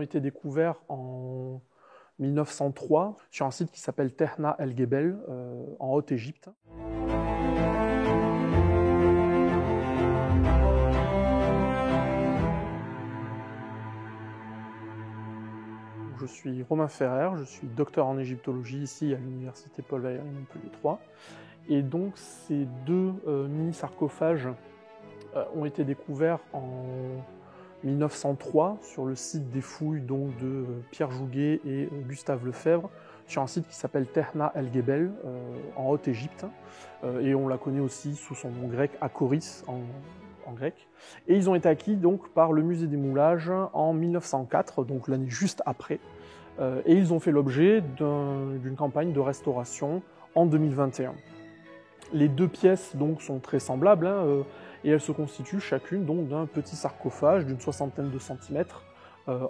été découverts en 1903 sur un site qui s'appelle Terna El Gebel en Haute-Égypte. Je suis Romain Ferrer, je suis docteur en égyptologie ici à l'université Paul Valéry Montpellier 3. Et donc ces deux mini-sarcophages ont été découverts en 1903 sur le site des fouilles donc, de Pierre Jouguet et Gustave Lefebvre sur un site qui s'appelle Terna El Gebel en Haute-Égypte et on la connaît aussi sous son nom grec Akoris en grec. Et ils ont été acquis donc, par le musée des moulages en 1904, donc l'année juste après, et ils ont fait l'objet d'une campagne de restauration en 2021. Les deux pièces donc, sont très semblables, et elles se constituent chacune d'un petit sarcophage d'une soixantaine de centimètres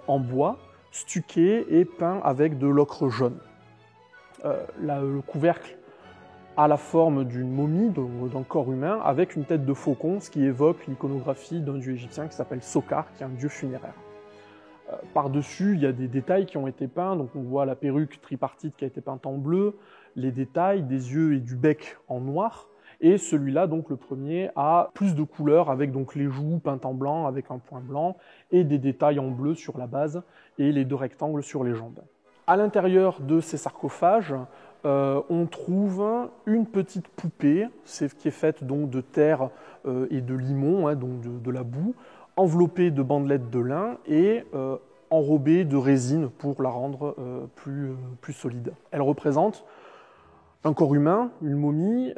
en bois, stuqué et peint avec de l'ocre jaune. Le couvercle a la forme d'une momie, d'un corps humain, avec une tête de faucon, ce qui évoque l'iconographie d'un dieu égyptien qui s'appelle Sokar, qui est un dieu funéraire. Par-dessus, il y a des détails qui ont été peints, donc on voit la perruque tripartite qui a été peinte en bleu, les détails des yeux et du bec en noir, et celui-là, donc le premier, a plus de couleurs avec donc les joues peintes en blanc avec un point blanc et des détails en bleu sur la base et les deux rectangles sur les jambes. À l'intérieur de ces sarcophages, on trouve une petite poupée, qui est faite donc de terre et de limon, donc de la boue, enveloppée de bandelettes de lin et enrobée de résine pour la rendre plus solide. Elle représente un corps humain, une momie,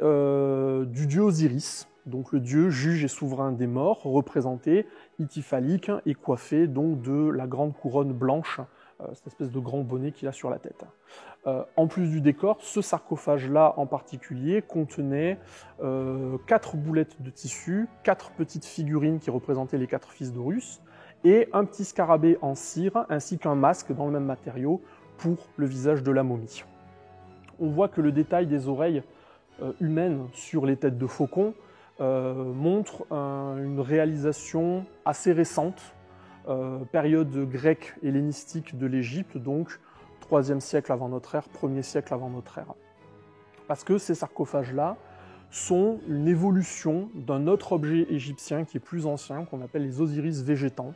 du dieu Osiris, donc le dieu juge et souverain des morts, représenté ityphalique et coiffé donc de la grande couronne blanche, cette espèce de grand bonnet qu'il a sur la tête. En plus du décor, ce sarcophage-là en particulier contenait 4 boulettes de tissu, 4 petites figurines qui représentaient les 4 fils d'Horus, et un petit scarabée en cire, ainsi qu'un masque dans le même matériau pour le visage de la momie. On voit que le détail des oreilles humaines sur les têtes de faucon montre une réalisation assez récente, période grecque hellénistique de l'Égypte, donc 3e siècle avant notre ère, 1er siècle avant notre ère. Parce que ces sarcophages-là sont une évolution d'un autre objet égyptien qui est plus ancien, qu'on appelle les Osiris végétants,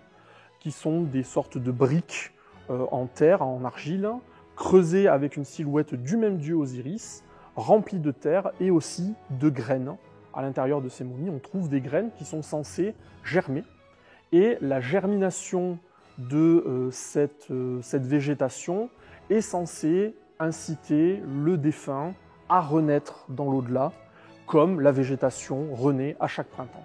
qui sont des sortes de briques en terre, en argile, creusées avec une silhouette du même dieu Osiris, remplies de terre et aussi de graines. À l'intérieur de ces momies, on trouve des graines qui sont censées germer. Et la germination de cette végétation est censée inciter le défunt à renaître dans l'au-delà, comme la végétation renaît à chaque printemps.